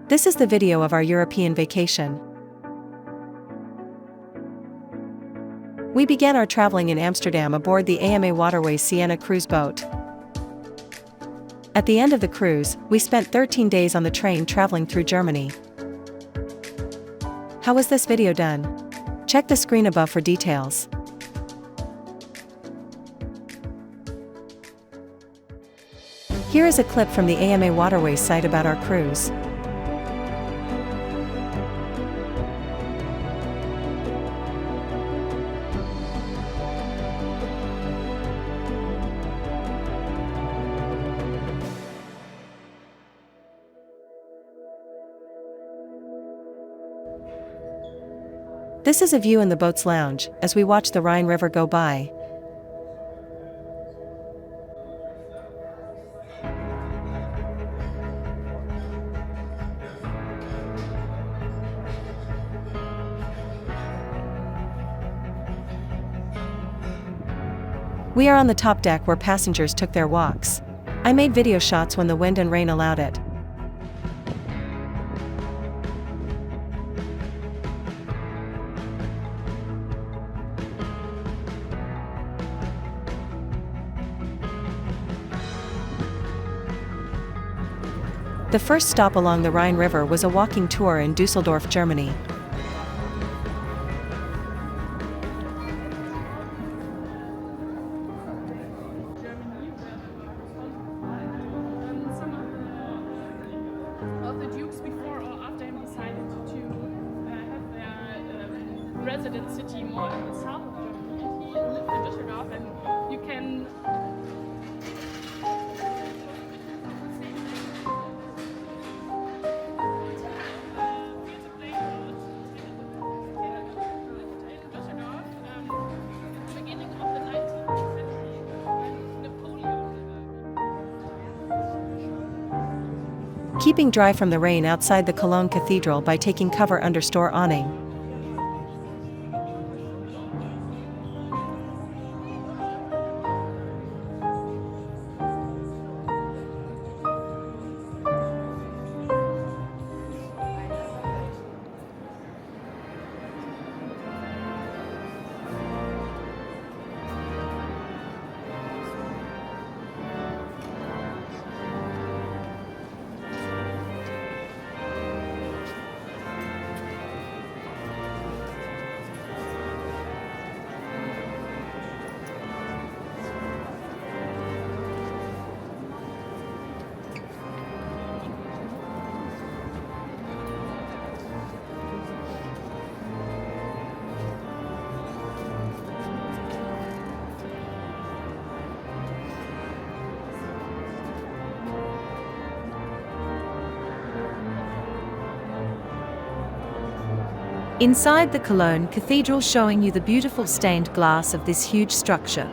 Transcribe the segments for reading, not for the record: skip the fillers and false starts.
This is the video of our European vacation. We began our traveling in Amsterdam aboard the AMA Waterways Siena cruise boat. At the end of the cruise, we spent 13 days on the train traveling through Germany. How was this video done? Check the screen above for details. Here is a clip from the AMA Waterways site about our cruise. This is a view in the boat's lounge, as we watch the Rhine River go by. We are on the top deck where passengers took their walks. I made video shots when the wind and rain allowed it. The first stop along the Rhine River was a walking tour in Dusseldorf, Germany. Some of the dukes before or after him decided to have their resident city more in the south of Germany, and he lived in Düsseldorf, and you can Keeping dry from the rain outside the Cologne Cathedral by taking cover under store awning. Inside the Cologne Cathedral, showing you the beautiful stained glass of this huge structure.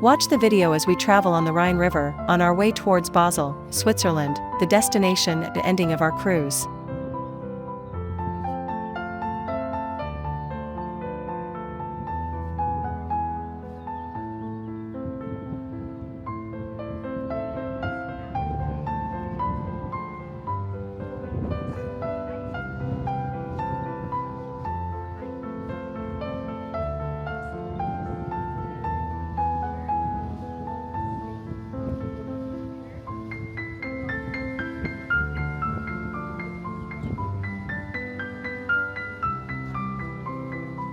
Watch the video as we travel on the Rhine River, on our way towards Basel, Switzerland, the destination and ending of our cruise.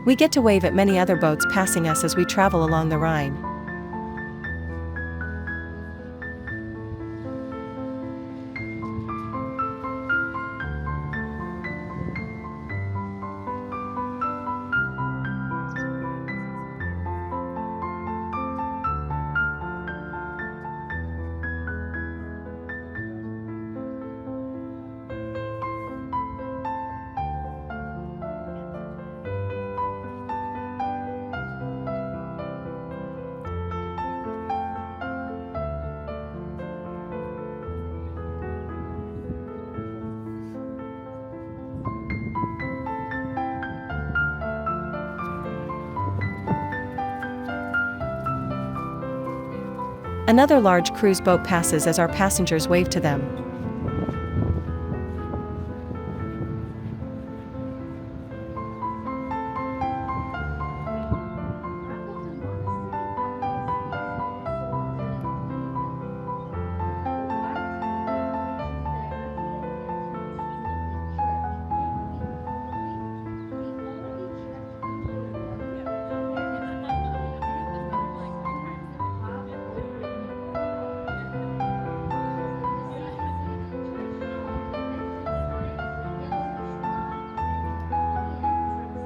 We get to wave at many other boats passing us as we travel along the Rhine. Another large cruise boat passes as our passengers wave to them.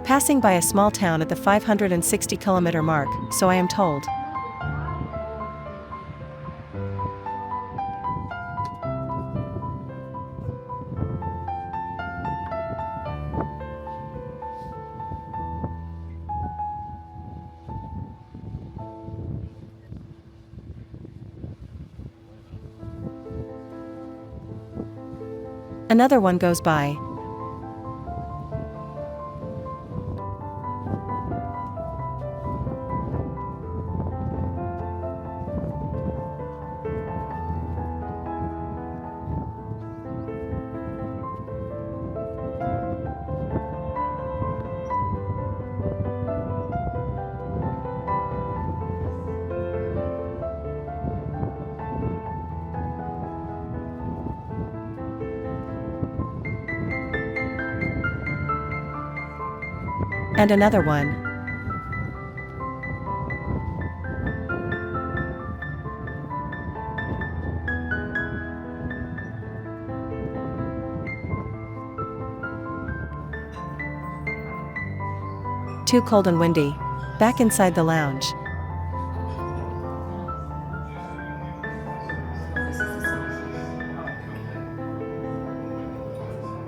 Passing by a small town at the 560-kilometer mark, so I am told. Another one goes by. And another one. Too cold and windy. Back inside the lounge.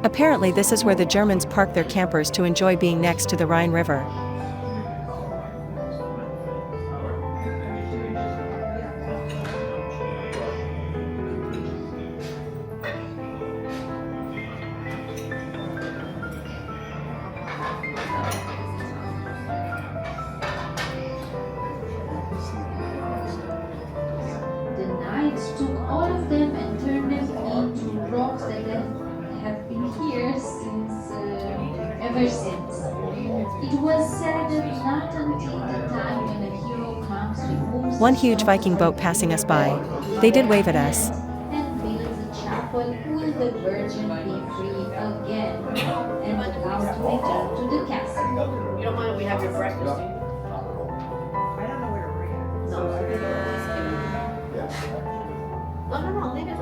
Apparently this is where the Germans park their campers to enjoy being next to the Rhine River. The knights took all of them and turned them into rocks that have been here ever since. It was said that not until the time when a hero comes removes One huge Viking boat passing us by. They did wave at us. and builds a chapel, will the Virgin be free again and allowed to return to the castle. You don't mind if we have your breakfast, do you? I don't know where to react. No. No, leave it.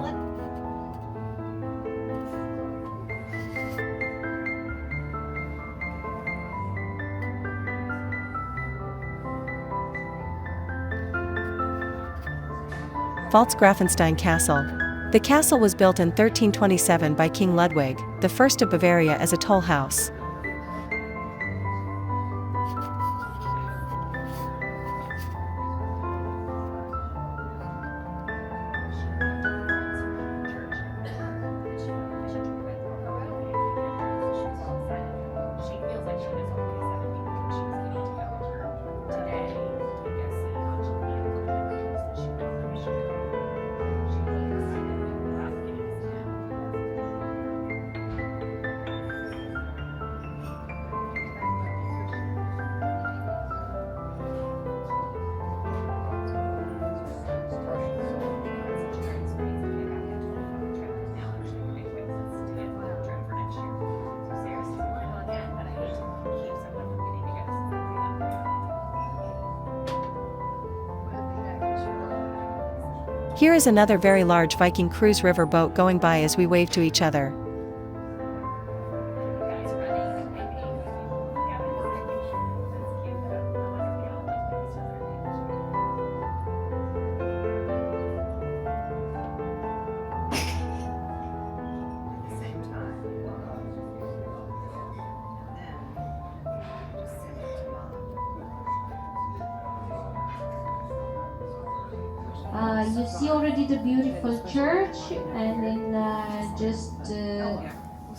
Pfalzgrafenstein Castle. The castle was built in 1327 by King Ludwig, the first of Bavaria, as a toll house. Here is another very large Viking cruise river boat going by as we wave to each other. You see already the beautiful church, and in just a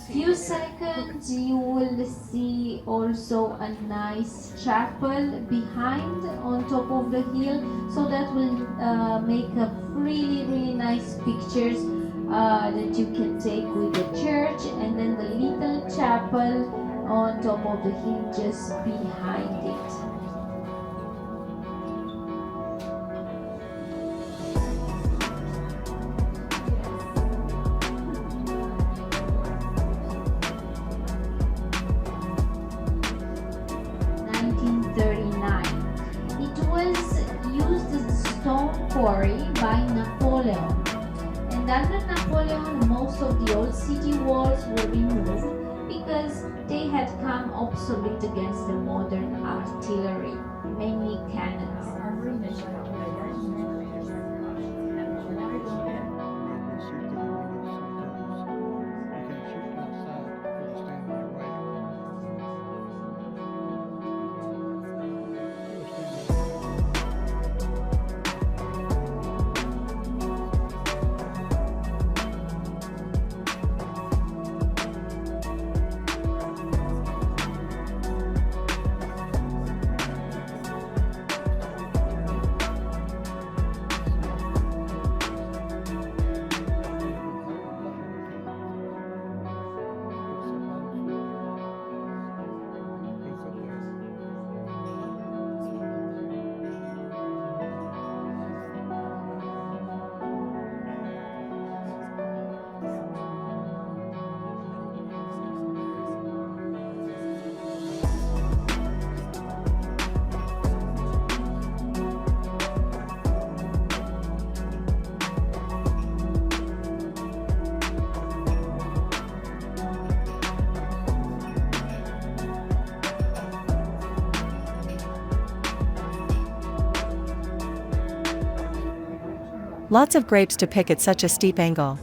few seconds you will see also a nice chapel behind on top of the hill, so that will make a really nice pictures that you can take with the church, and then the little chapel on top of the hill just behind it. By Napoleon, and under Napoleon most of the old city walls were removed because they had come obsolete against the modern artillery, mainly cannons. Lots of grapes to pick at such a steep angle.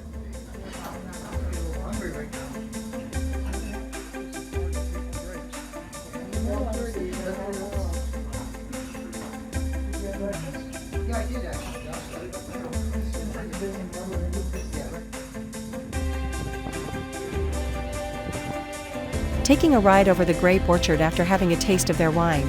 Taking a ride over the grape orchard after having a taste of their wine.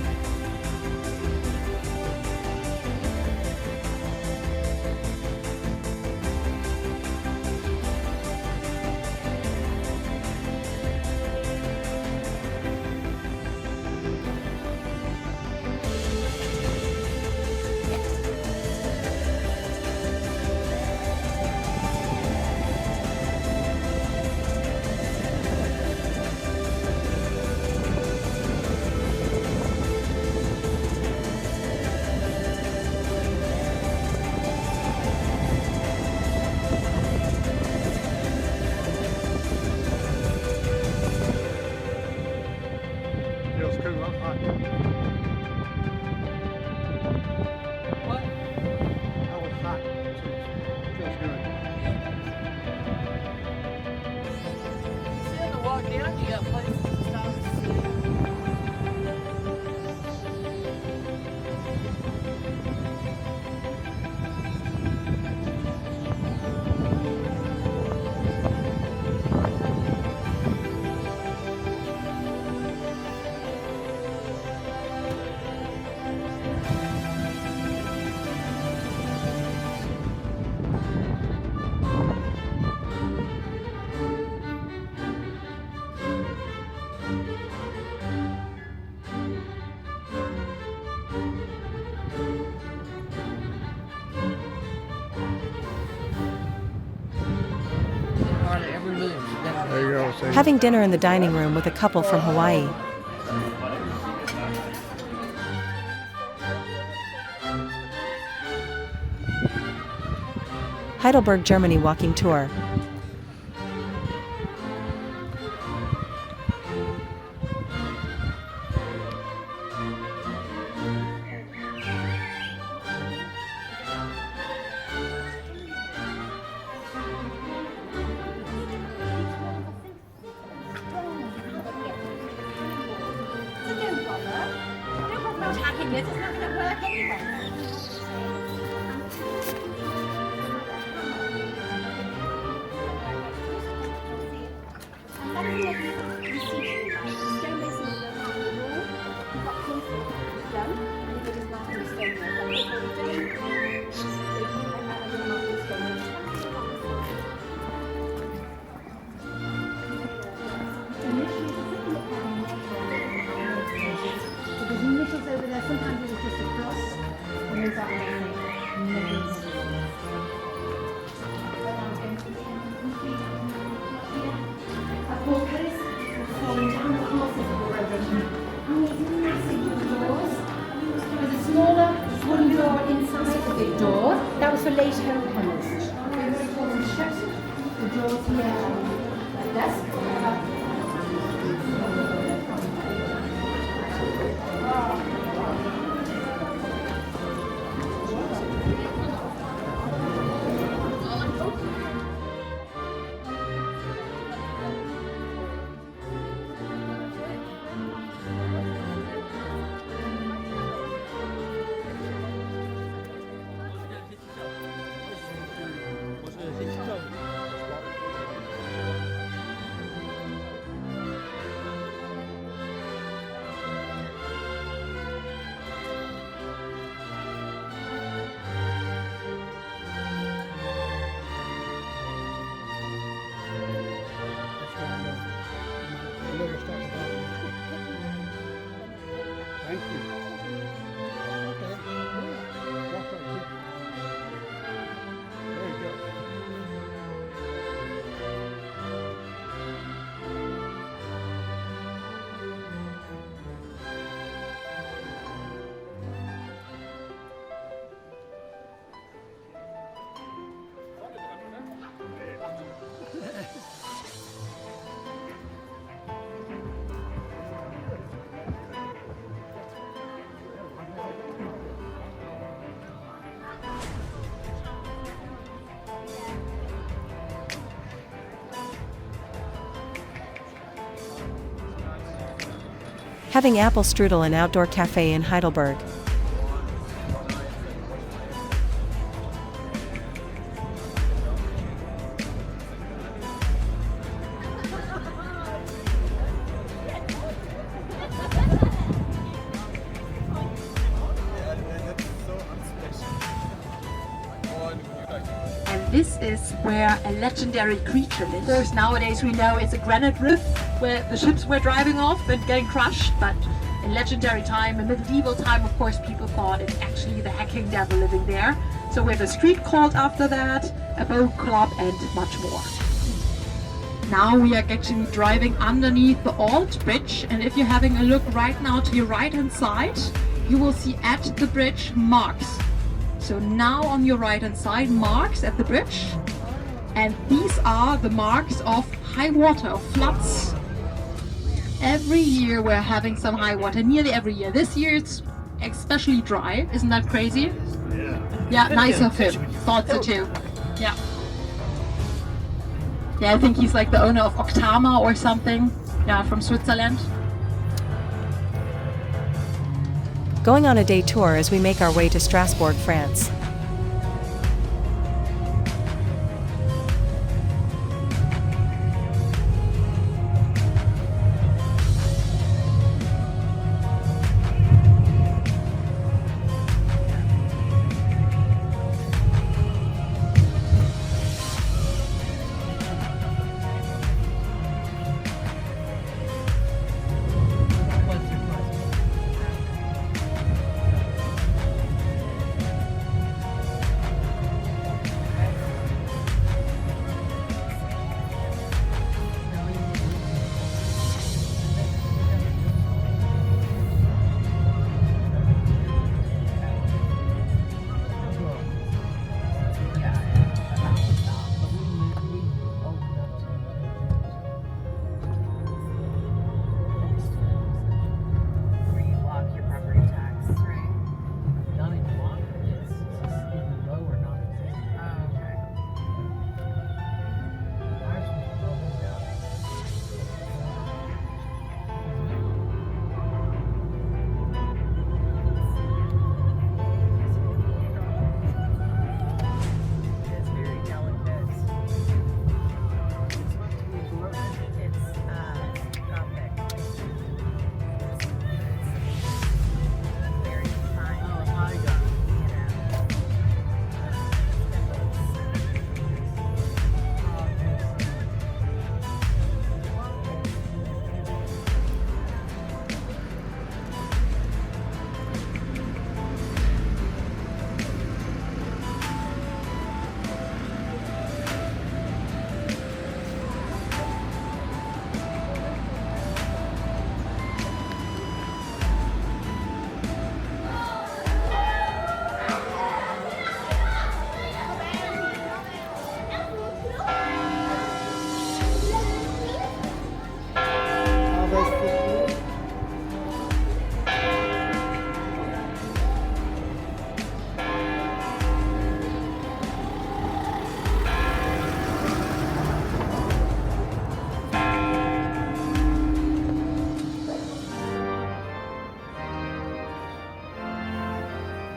Having dinner in the dining room with a couple from Hawaii. Heidelberg, Germany walking tour. Attacking this is not going to work anyway. That was for late homecomers. The doors here like this. Having apple strudel and outdoor cafe in Heidelberg. This is where a legendary creature lives. Of course, nowadays we know it's a granite roof where the ships were driving off and getting crushed, but in legendary time, in medieval time, of course, people thought it's actually the hacking devil living there. So we have a street called after that, a boat club, and much more. Now we are actually driving underneath the old bridge, and if you're having a look right now to your right hand side, you will see at the bridge marks. So now on your right hand side, marks at the bridge, and these are the marks of high water, of floods. Every year we're having some high water, nearly every year. This year it's especially dry, isn't that crazy? Yeah, nice of him, thought so too. Yeah. Yeah, I think he's like the owner of Octama or something, yeah, from Switzerland. Going on a day tour as we make our way to Strasbourg, France.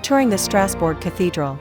touring the Strasbourg Cathedral.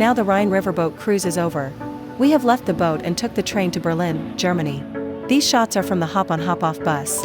Now the Rhine River boat cruise is over. We have left the boat and took the train to Berlin, Germany. These shots are from the hop-on hop-off bus.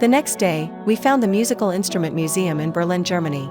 The next day, we found the Musical Instrument Museum in Berlin, Germany.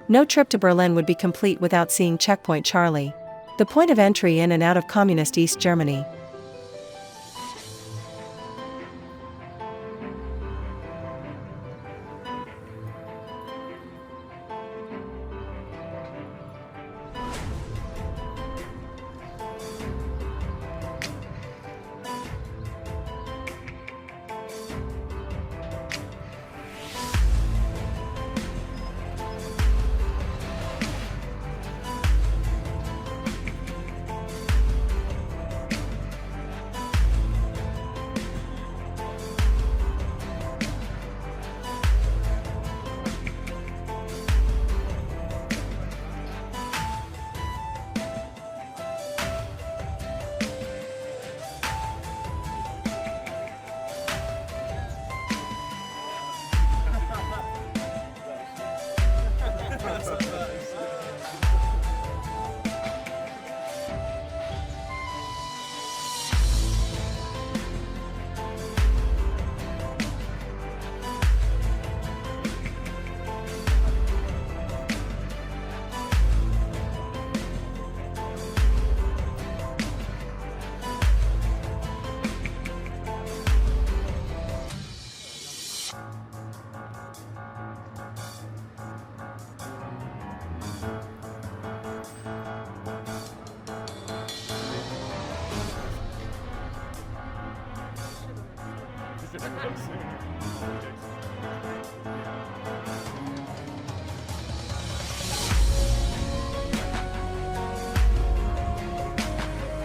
No trip to Berlin would be complete without seeing Checkpoint Charlie, the point of entry in and out of communist East Germany.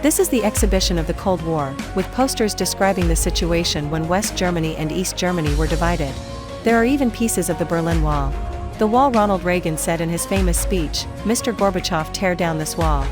This is the exhibition of the Cold War, with posters describing the situation when West Germany and East Germany were divided. There are even pieces of the Berlin Wall. The wall Ronald Reagan said in his famous speech, "Mr. Gorbachev, tear down this wall."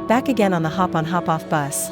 Back again on the hop-on hop-off bus.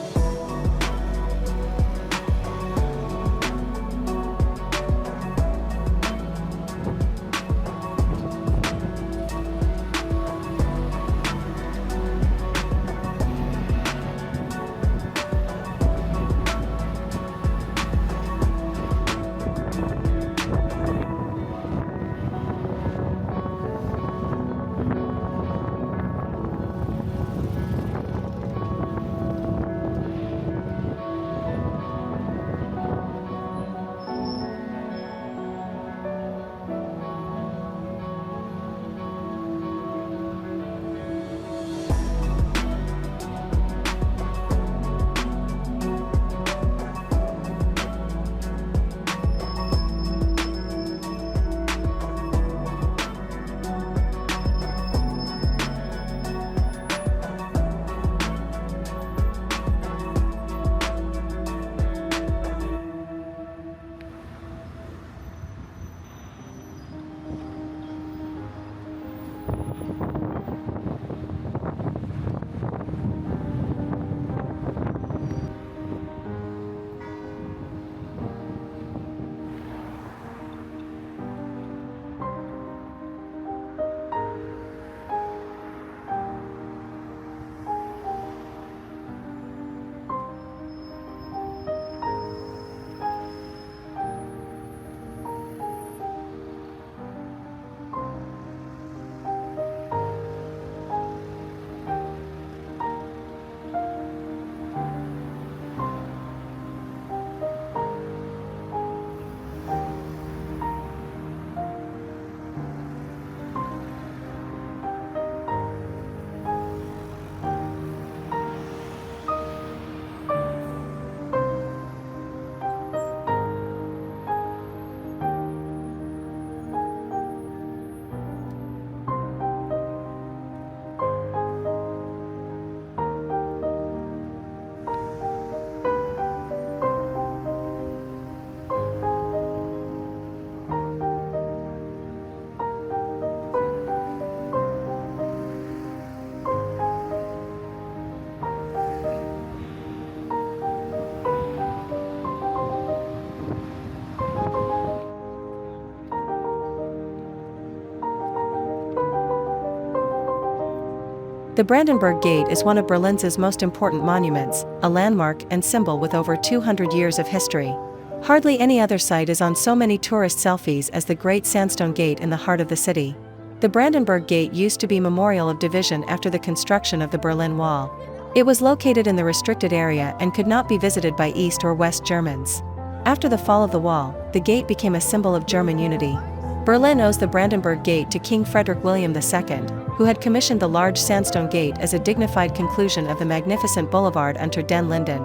The Brandenburg Gate is one of Berlin's most important monuments, a landmark and symbol with over 200 years of history. Hardly any other site is on so many tourist selfies as the Great Sandstone Gate in the heart of the city. The Brandenburg Gate used to be memorial of division after the construction of the Berlin Wall. It was located in the restricted area and could not be visited by East or West Germans. After the fall of the wall, the gate became a symbol of German unity. Berlin owes the Brandenburg Gate to King Frederick William II, who had commissioned the large sandstone gate as a dignified conclusion of the magnificent boulevard unter den Linden.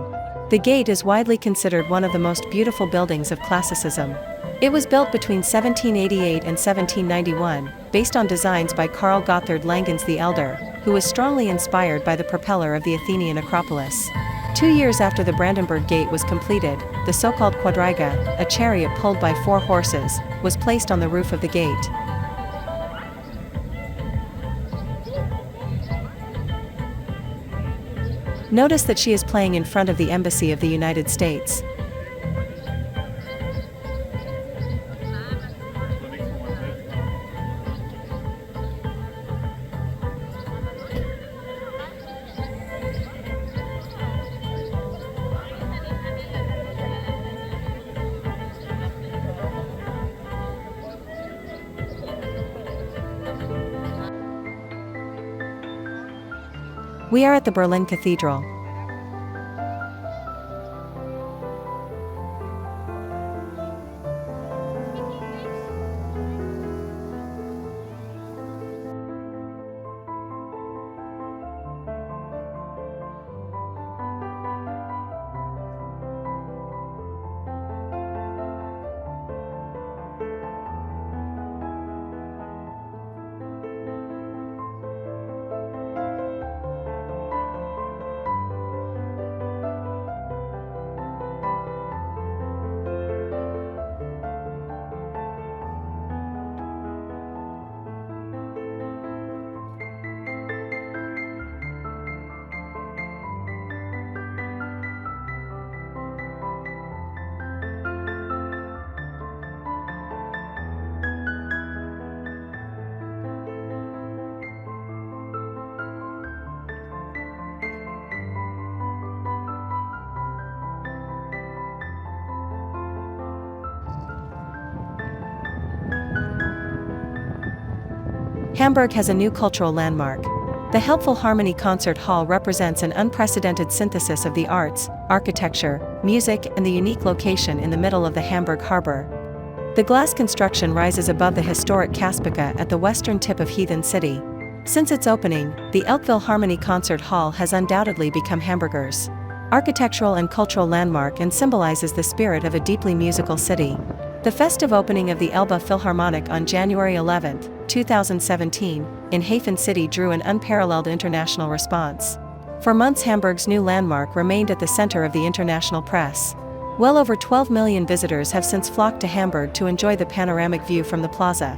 The gate is widely considered one of the most beautiful buildings of classicism. It was built between 1788 and 1791, based on designs by Karl Gotthard Langhans the Elder, who was strongly inspired by the propeller of the Athenian Acropolis. 2 years after the Brandenburg Gate was completed, the so-called quadriga, a chariot pulled by 4 horses, was placed on the roof of the gate. Notice that she is playing in front of the Embassy of the United States. We are at the Berlin Cathedral. Hamburg has a new cultural landmark. The Helpful Harmony Concert Hall represents an unprecedented synthesis of the arts, architecture, music, and the unique location in the middle of the Hamburg harbor. The glass construction rises above the historic Kaspika at the western tip of Heathen City. Since its opening, the Elkville Harmony Concert Hall has undoubtedly become Hamburgers' architectural and cultural landmark and symbolizes the spirit of a deeply musical city. The festive opening of the Elba Philharmonic on January 11, 2017, in Hafen City drew an unparalleled international response. For months, Hamburg's new landmark remained at the center of the international press. Well over 12 million visitors have since flocked to Hamburg to enjoy the panoramic view from the plaza.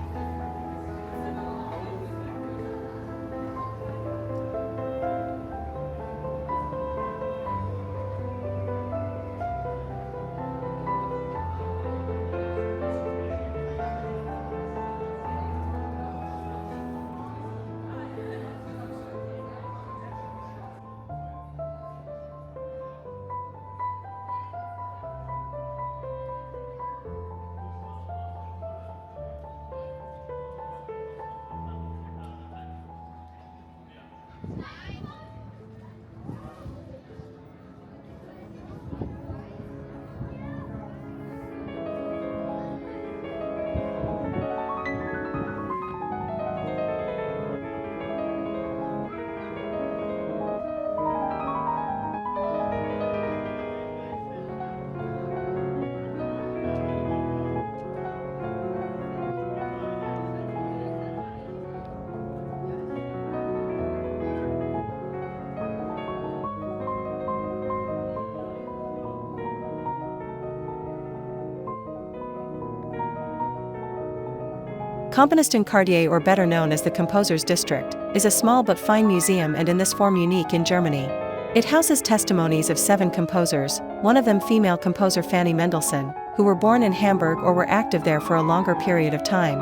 KomponistenQuartier, or better known as the Composers' District, is a small but fine museum and in this form unique in Germany. It houses testimonies of 7 composers, one of them female composer Fanny Mendelssohn, who were born in Hamburg or were active there for a longer period of time.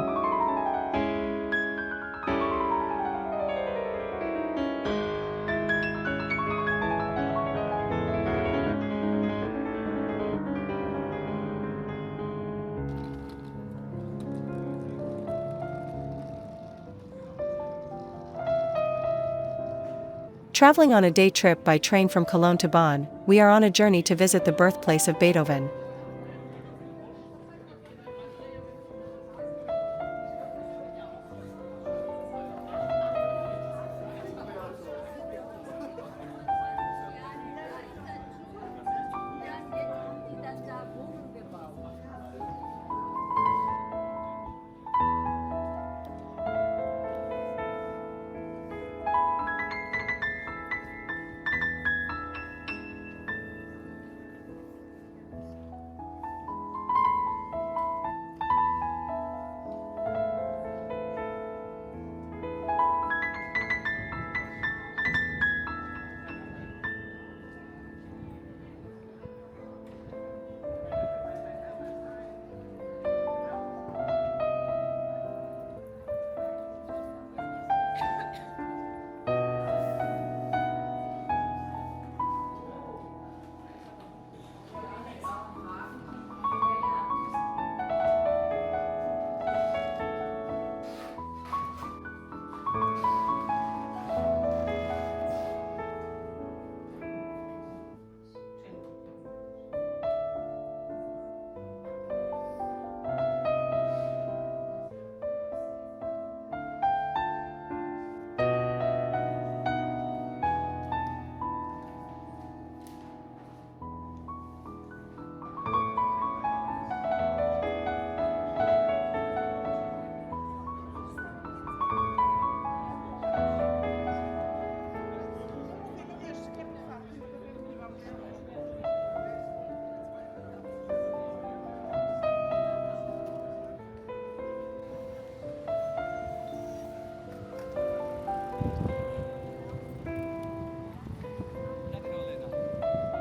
Traveling on a day trip by train from Cologne to Bonn, we are on a journey to visit the birthplace of Beethoven.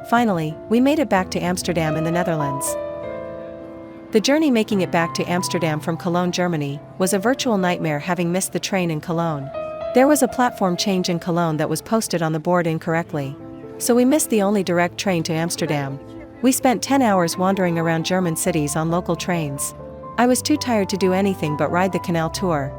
Finally, we made it back to Amsterdam in the Netherlands. The journey making it back to Amsterdam from Cologne, Germany, was a virtual nightmare, having missed the train in Cologne. There was a platform change in Cologne that was posted on the board incorrectly. So we missed the only direct train to Amsterdam. We spent 10 hours wandering around German cities on local trains. I was too tired to do anything but ride the canal tour.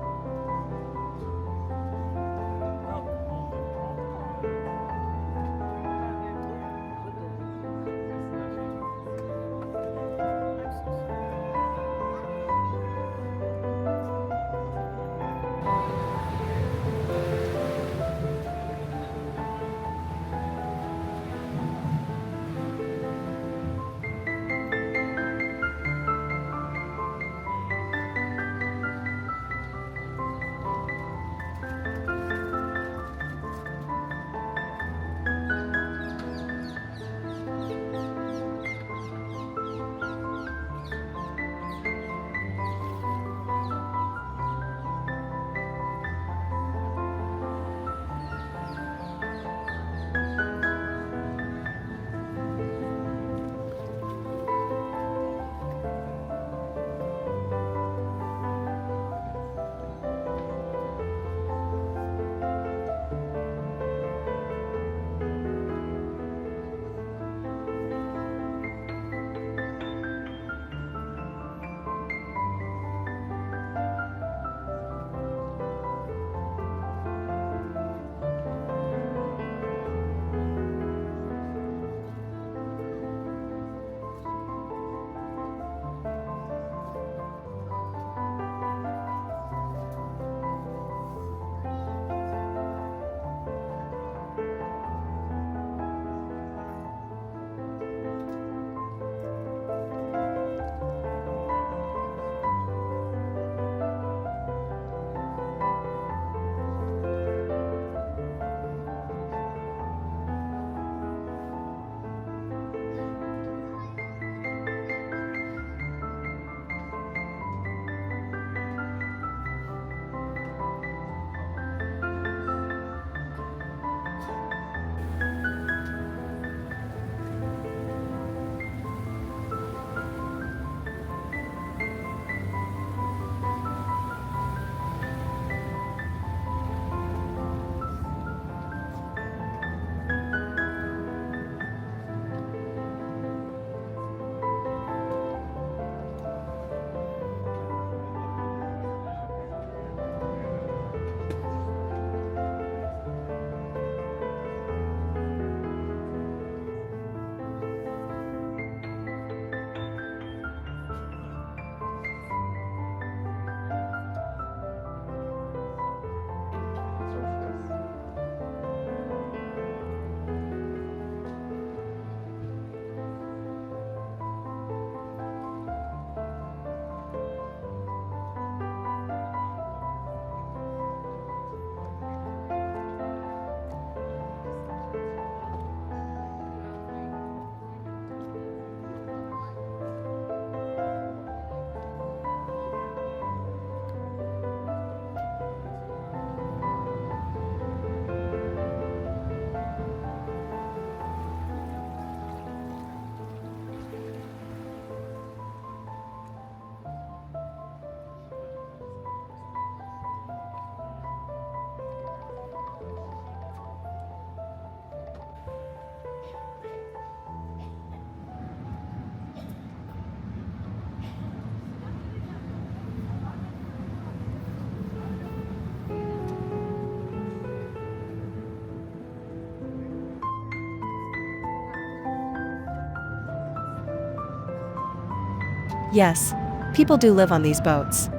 Yes, people do live on these boats.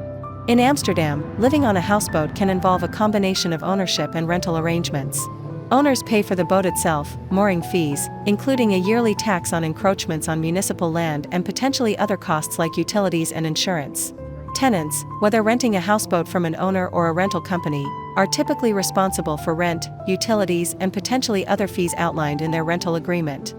In Amsterdam, living on a houseboat can involve a combination of ownership and rental arrangements. Owners pay for the boat itself, mooring fees, including a yearly tax on encroachments on municipal land and potentially other costs like utilities and insurance. Tenants, whether renting a houseboat from an owner or a rental company, are typically responsible for rent, utilities, and potentially other fees outlined in their rental agreement.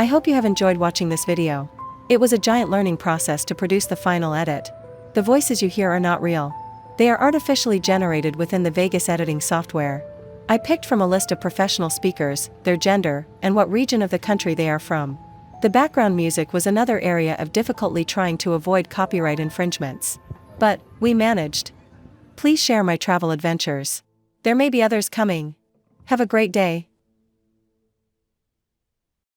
I hope you have enjoyed watching this video. It was a giant learning process to produce the final edit. The voices you hear are not real. They are artificially generated within the Vegas editing software. I picked from a list of professional speakers, their gender, and what region of the country they are from. The background music was another area of difficulty trying to avoid copyright infringements. But, we managed. Please share my travel adventures. There may be others coming. Have a great day.